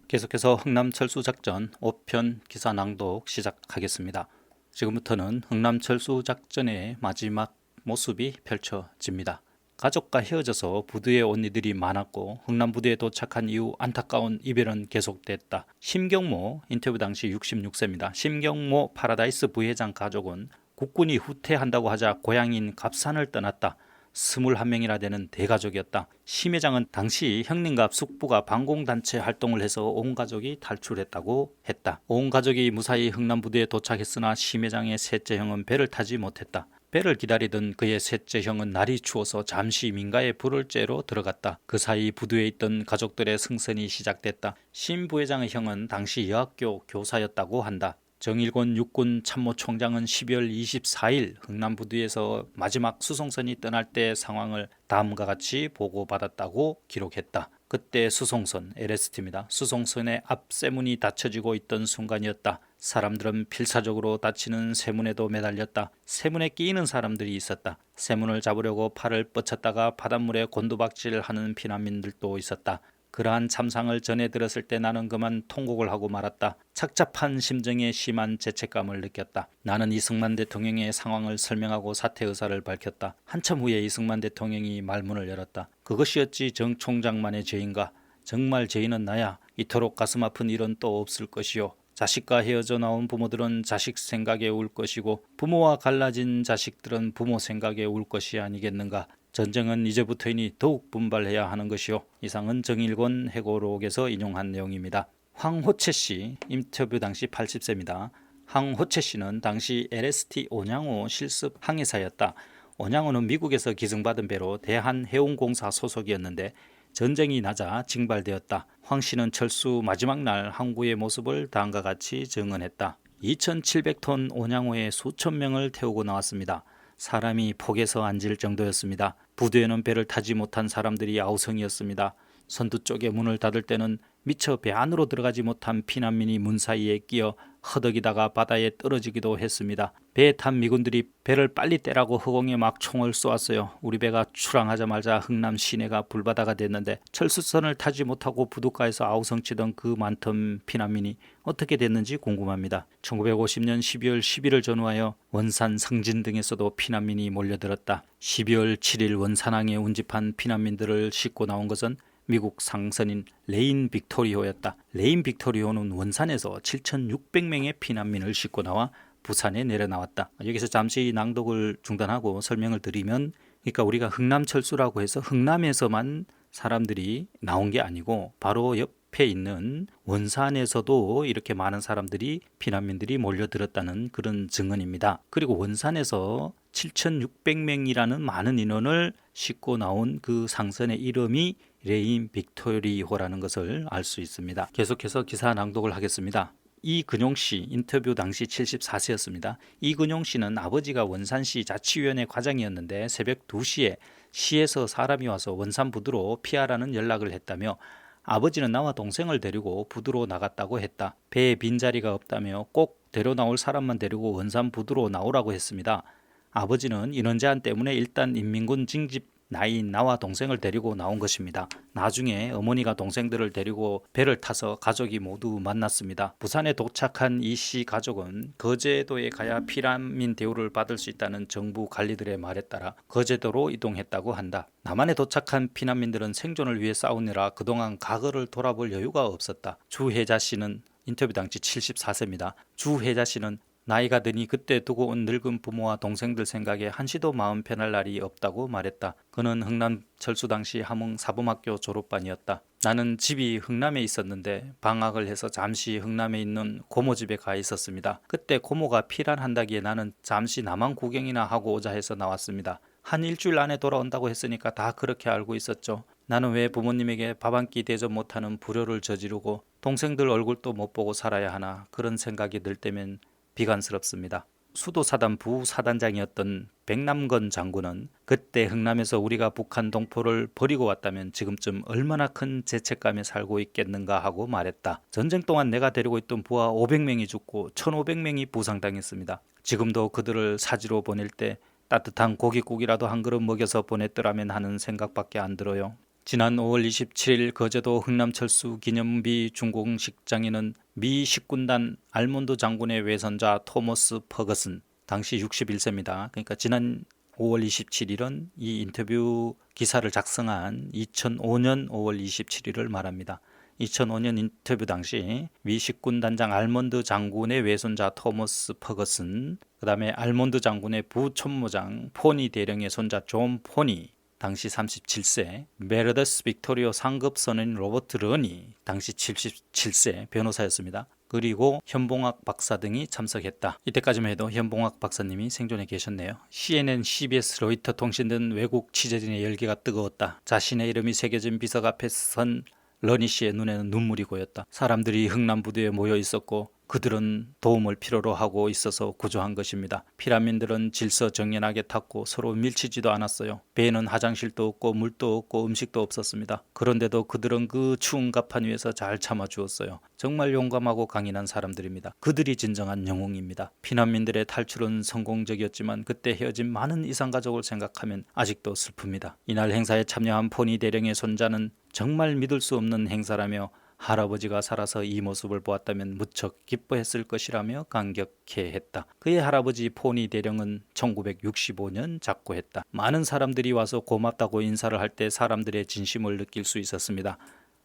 계속해서 흥남철수작전 5편 기사 낭독 시작하겠습니다. 지금부터는 흥남철수작전의 마지막 모습이 펼쳐집니다. 가족과 헤어져서 부두에 온 이들이 많았고 흥남부두에 도착한 이후 안타까운 이별은 계속됐다. 심경모, 인터뷰 당시 66세입니다. 심경모 파라다이스 부회장 가족은 국군이 후퇴한다고 하자 고향인 갑산을 떠났다. 21명이나 되는 대가족이었다. 심 회장은 당시 형님과 숙부가 반공단체 활동을 해서 온 가족이 탈출했다고 했다. 온 가족이 무사히 흥남부두에 도착했으나 심 회장의 셋째 형은 배를 타지 못했다. 배를 기다리던 그의 셋째 형은 날이 추워서 잠시 민가에 불을 쬐러 들어갔다. 그 사이 부두에 있던 가족들의 승선이 시작됐다. 심 부회장의 형은 당시 여학교 교사였다고 한다. 정일권 육군 참모총장은 12월 24일 흥남부두에서 마지막 수송선이 떠날 때 상황을 다음과 같이 보고받았다고 기록했다. 그때 수송선, LST입니다. 수송선의 앞세문이 닫혀지고 있던 순간이었다. 사람들은 필사적으로 닫히는 세문에도 매달렸다. 세문에 끼이는 사람들이 있었다. 세문을 잡으려고 팔을 뻗쳤다가 바닷물에 곤두박질하는 피난민들도 있었다. 그러한 참상을 전해 들었을 때 나는 그만 통곡을 하고 말았다. 착잡한 심정에 심한 죄책감을 느꼈다. 나는 이승만 대통령의 상황을 설명하고 사퇴 의사를 밝혔다. 한참 후에 이승만 대통령이 말문을 열었다. 그것이 어찌 정 총장만의 죄인가? 정말 죄인은 나야. 이토록 가슴 아픈 일은 또 없을 것이요. 자식과 헤어져 나온 부모들은 자식 생각에 울 것이고 부모와 갈라진 자식들은 부모 생각에 울 것이 아니겠는가. 전쟁은 이제부터이니 더욱 분발해야 하는 것이요. 이상은 정일권 해고록에서 인용한 내용입니다. 황호채 씨, 인터뷰 당시 80세입니다. 황호채 씨는 당시 LST 온양호 실습 항해사였다. 온양호는 미국에서 기증받은 배로 대한해운공사 소속이었는데 전쟁이 나자 징발되었다. 황 씨는 철수 마지막 날 항구의 모습을 다음과 같이 증언했다. 2,700톤 온양호에 수천 명을 태우고 나왔습니다. 사람이 폭에서 앉을 정도였습니다. 부두에는 배를 타지 못한 사람들이 아우성이었습니다. 선두 쪽에 문을 닫을 때는 미처 배 안으로 들어가지 못한 피난민이 문 사이에 끼어 허덕이다가 바다에 떨어지기도 했습니다. 배에 탄 미군들이 배를 빨리 떼라고 허공에 막 총을 쏘았어요. 우리 배가 출항하자마자 흥남 시내가 불바다가 됐는데 철수선을 타지 못하고 부둣가에서 아우성치던 그 많던 피난민이 어떻게 됐는지 궁금합니다. 1950년 12월 10일을 전후하여 원산, 성진 등에서도 피난민이 몰려들었다. 12월 7일 원산항에 운집한 피난민들을 싣고 나온 것은 미국 상선인 레인 빅토리호였다. 레인 빅토리호는 원산에서 7,600명의 피난민을 싣고 나와 부산에 내려나왔다. 여기서 잠시 낭독을 중단하고 설명을 드리면, 그러니까 우리가 흥남철수라고 해서 흥남에서만 사람들이 나온 게 아니고 바로 옆에 있는 원산에서도 이렇게 많은 사람들이 피난민들이 몰려들었다는 그런 증언입니다. 그리고 원산에서 7,600명이라는 많은 인원을 싣고 나온 그 상선의 이름이 레인 빅토리호라는 것을 알 수 있습니다. 계속해서 기사 낭독을 하겠습니다. 이근용 씨, 인터뷰 당시 74세였습니다. 이근용 씨는 아버지가 원산시 자치위원회 과장이었는데 새벽 2시에 시에서 사람이 와서 원산 부두로 피하라는 연락을 했다며 아버지는 나와 동생을 데리고 부두로 나갔다고 했다. 배에 빈자리가 없다며 꼭 데려나올 사람만 데리고 원산 부두로 나오라고 했습니다. 아버지는 인원 제한 때문에 일단 인민군 징집 나이인 나와 동생을 데리고 나온 것입니다. 나중에 어머니가 동생들을 데리고 배를 타서 가족이 모두 만났습니다. 부산에 도착한 이 씨 가족은 거제도에 가야 피난민 대우를 받을 수 있다는 정부 관리들의 말에 따라 거제도로 이동했다고 한다. 남한에 도착한 피난민들은 생존을 위해 싸우느라 그동안 과거를 돌아볼 여유가 없었다. 주혜자 씨는 인터뷰 당시 74세입니다. 주혜자 씨는 나이가 드니 그때 두고 온 늙은 부모와 동생들 생각에 한시도 마음 편할 날이 없다고 말했다. 그는 흥남 철수 당시 함흥 사범학교 졸업반이었다. 나는 집이 흥남에 있었는데 방학을 해서 잠시 흥남에 있는 고모 집에 가 있었습니다. 그때 고모가 피란한다기에 나는 잠시 남한 구경이나 하고 오자 해서 나왔습니다. 한 일주일 안에 돌아온다고 했으니까 다 그렇게 알고 있었죠. 나는 왜 부모님에게 밥 한 끼 대접 못하는 불효를 저지르고 동생들 얼굴도 못 보고 살아야 하나, 그런 생각이 들 때면 비관스럽습니다. 수도사단 부사단장이었던 백남건 장군은 그때 흥남에서 우리가 북한 동포를 버리고 왔다면 지금쯤 얼마나 큰 죄책감에 살고 있겠는가 하고 말했다. 전쟁 동안 내가 데리고 있던 부하 500명이 죽고 1,500명이 부상당했습니다. 지금도 그들을 사지로 보낼 때 따뜻한 고깃국이라도 한 그릇 먹여서 보냈더라면 하는 생각밖에 안 들어요. 지난 5월 27일 거제도 흥남철수 기념비 준공식장에는 미 식군단 알몬드 장군의 외손자 토머스 퍼거슨, 당시 61세입니다. 그러니까 지난 5월 27일은 이 인터뷰 기사를 작성한 2005년 5월 27일을 말합니다. 2005년 인터뷰 당시 미 식군단장 알몬드 장군의 외손자 토머스 퍼거슨, 그 다음에 알몬드 장군의 부참모장 포니 대령의 손자 존 포니, 당시 37세, 메르더스 빅토리오 상급 선원인 로버트 런이, 당시 77세 변호사였습니다. 그리고 현봉학 박사 등이 참석했다. 이때까지만 해도 현봉학 박사님이 생존해 계셨네요. CNN, CBS, 로이터 통신 등 외국 취재진의 열기가 뜨거웠다. 자신의 이름이 새겨진 비석 앞에 선 러니 씨의 눈에는 눈물이 고였다. 사람들이 흥남부두에 모여 있었고 그들은 도움을 필요로 하고 있어서 구조한 것입니다. 피라민들은 질서정연하게 탔고 서로 밀치지도 않았어요. 배에는 화장실도 없고 물도 없고 음식도 없었습니다. 그런데도 그들은 그 추운 갑판 위에서 잘 참아주었어요. 정말 용감하고 강인한 사람들입니다. 그들이 진정한 영웅입니다. 피난민들의 탈출은 성공적이었지만 그때 헤어진 많은 이산가족을 생각하면 아직도 슬픕니다. 이날 행사에 참여한 포니 대령의 손자는 정말 믿을 수 없는 행사라며 할아버지가 살아서 이 모습을 보았다면 무척 기뻐했을 것이라며 감격해했다. 그의 할아버지 포니 대령은 1965년 작고했다. 많은 사람들이 와서 고맙다고 인사를 할 때 사람들의 진심을 느낄 수 있었습니다.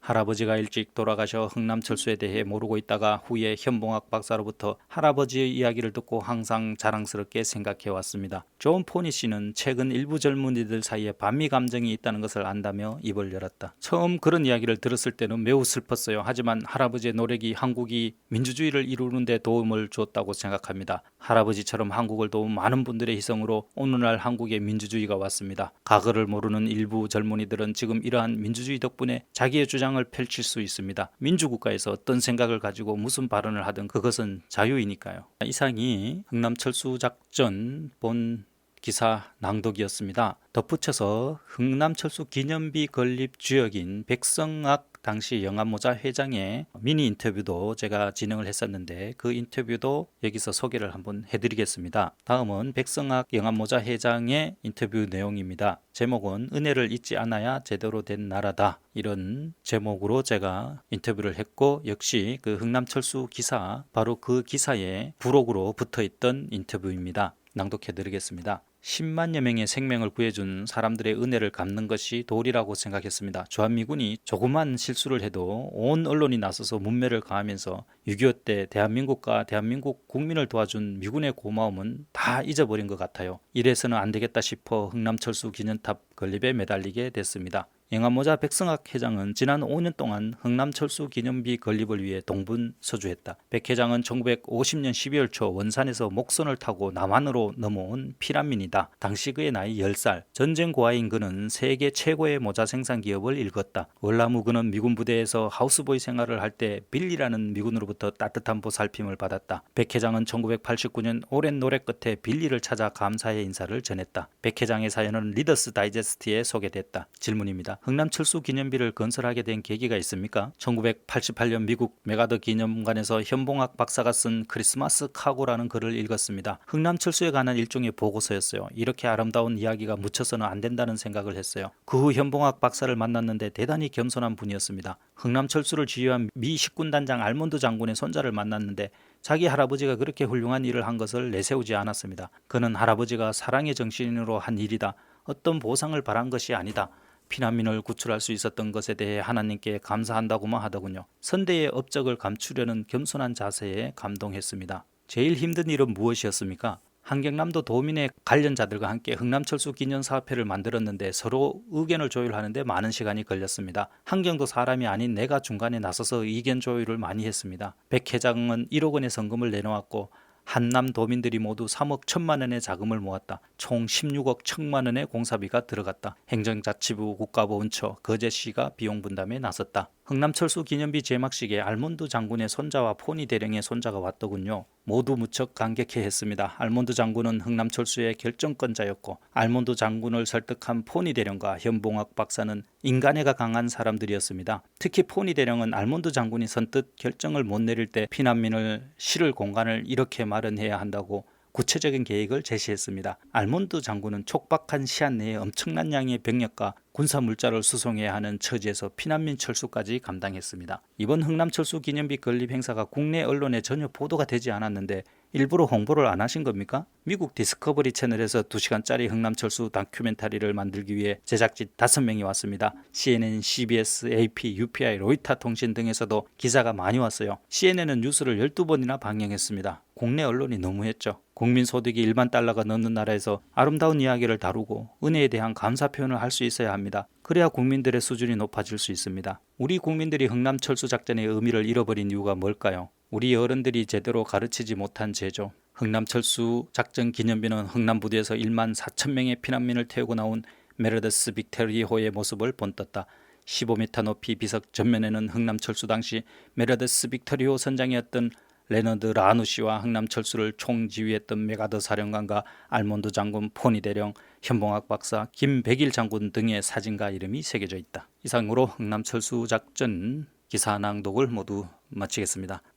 할아버지가 일찍 돌아가셔 흥남철수에 대해 모르고 있다가 후에 현봉학 박사로부터 할아버지의 이야기를 듣고 항상 자랑스럽게 생각해 왔습니다. 존 포니 씨는 최근 일부 젊은이들 사이에 반미 감정이 있다는 것을 안다며 입을 열었다. 처음 그런 이야기를 들었을 때는 매우 슬펐어요. 하지만 할아버지의 노력이 한국이 민주주의를 이루는 데 도움을 주었다고 생각합니다. 할아버지처럼 한국을 도운 많은 분들의 희생으로 오늘날 한국에 민주주의가 왔습니다. 과거를 모르는 일부 젊은이들은 지금 이러한 민주주의 덕분에 자기의 주장을 펼칠 수 있습니다. 민주국가에서 어떤 생각을 가지고 무슨 발언을 하든 그것은 자유이니까요. 이상이 흥남철수 작전 본 기사 낭독이었습니다. 덧붙여서 흥남철수 기념비 건립 주역인 백성악 당시 영암모자 회장의 미니 인터뷰도 제가 진행을 했었는데 그 인터뷰도 여기서 소개를 한번 해드리겠습니다. 다음은 백성악 영암모자 회장의 인터뷰 내용입니다. 제목은 은혜를 잊지 않아야 제대로 된 나라다, 이런 제목으로 제가 인터뷰를 했고 역시 그 흥남철수 기사 바로 그 기사에 부록으로 붙어있던 인터뷰입니다. 낭독해드리겠습니다. 10만여 명의 생명을 구해준 사람들의 은혜를 갚는 것이 도리라고 생각했습니다. 주한미군이 조그만 실수를 해도 온 언론이 나서서 문매를 가하면서 6.25 때 대한민국과 대한민국 국민을 도와준 미군의 고마움은 다 잊어버린 것 같아요. 이래서는 안 되겠다 싶어 흥남철수 기념탑 건립에 매달리게 됐습니다. 영암모자 백성학 회장은 지난 5년 동안 흥남철수 기념비 건립을 위해 동분서주했다. 백 회장은 1950년 12월 초 원산에서 목선을 타고 남한으로 넘어온 피난민이다. 당시 그의 나이 10살. 전쟁 고아인 그는 세계 최고의 모자 생산 기업을 일궜다. 월나무 그는 미군 부대에서 하우스보이 생활을 할 때 빌리라는 미군으로부터 따뜻한 보살핌을 받았다. 백 회장은 1989년 오랜 노래 끝에 빌리를 찾아 감사의 인사를 전했다. 백 회장의 사연은 리더스 다이제스트에 소개됐다. 질문입니다. 흥남철수 기념비를 건설하게 된 계기가 있습니까? 1988년 미국 메가더 기념관에서 현봉학 박사가 쓴 크리스마스 카고라는 글을 읽었습니다. 흥남철수에 관한 일종의 보고서였어요. 이렇게 아름다운 이야기가 묻혀서는 안 된다는 생각을 했어요. 그 후 현봉학 박사를 만났는데 대단히 겸손한 분이었습니다. 흥남철수를 지휘한 미 식군단장 알몬드 장군의 손자를 만났는데 자기 할아버지가 그렇게 훌륭한 일을 한 것을 내세우지 않았습니다. 그는 할아버지가 사랑의 정신으로 한 일이다, 어떤 보상을 바란 것이 아니다, 피난민을 구출할 수 있었던 것에 대해 하나님께 감사한다고만 하더군요. 선대의 업적을 감추려는 겸손한 자세에 감동했습니다. 제일 힘든 일은 무엇이었습니까? 한경남도 도민의 관련자들과 함께 흥남철수 기념사업회를 만들었는데 서로 의견을 조율하는데 많은 시간이 걸렸습니다. 한경도 사람이 아닌 내가 중간에 나서서 의견 조율을 많이 했습니다. 백 회장은 1억 원의 성금을 내놓았고 한남 도민들이 모두 3억 1천만 원의 자금을 모았다. 총 16억 1천만 원의 공사비가 들어갔다. 행정자치부, 국가보훈처, 거제시가 비용 분담에 나섰다. 흥남철수 기념비 제막식에 알몬드 장군의 손자와 포니 대령의 손자가 왔더군요. 모두 무척 감격해했습니다. 알몬드 장군은 흥남철수의 결정권자였고 알몬드 장군을 설득한 포니 대령과 현봉학 박사는 인간애가 강한 사람들이었습니다. 특히 포니 대령은 알몬드 장군이 선뜻 결정을 못 내릴 때 피난민을 실을 공간을 이렇게 마련해야 한다고 구체적인 계획을 제시했습니다. 알몬드 장군은 촉박한 시한 내에 엄청난 양의 병력과 군사 물자를 수송해야 하는 처지에서 피난민 철수까지 감당했습니다. 이번 흥남철수 기념비 건립 행사가 국내 언론에 전혀 보도가 되지 않았는데 일부러 홍보를 안 하신 겁니까? 미국 디스커버리 채널에서 2시간짜리 흥남철수 다큐멘터리를 만들기 위해 제작진 5명이 왔습니다. CNN, CBS, AP, UPI, 로이터 통신 등에서도 기사가 많이 왔어요. CNN은 뉴스를 12번이나 방영했습니다. 국내 언론이 너무했죠. 국민 소득이 1만 달러가 넘는 나라에서 아름다운 이야기를 다루고 은혜에 대한 감사 표현을 할 수 있어야 합니다. 그래야 국민들의 수준이 높아질 수 있습니다. 우리 국민들이 흥남철수 작전의 의미를 잃어버린 이유가 뭘까요? 우리 어른들이 제대로 가르치지 못한 죄죠. 흥남철수 작전 기념비는 흥남부두에서 1만 4천 명의 피난민을 태우고 나온 메르데스 빅토리호의 모습을 본떴다. 15m 높이 비석 전면에는 흥남철수 당시 메르데스 빅토리호 선장이었던 레너드 라누시와 흥남철수를 총지휘했던 메가더 사령관과 알몬드 장군, 포니 대령, 현봉학 박사, 김백일 장군 등의 사진과 이름이 새겨져 있다. 이상으로 흥남철수 작전 기사 낭독을 모두 마치겠습니다.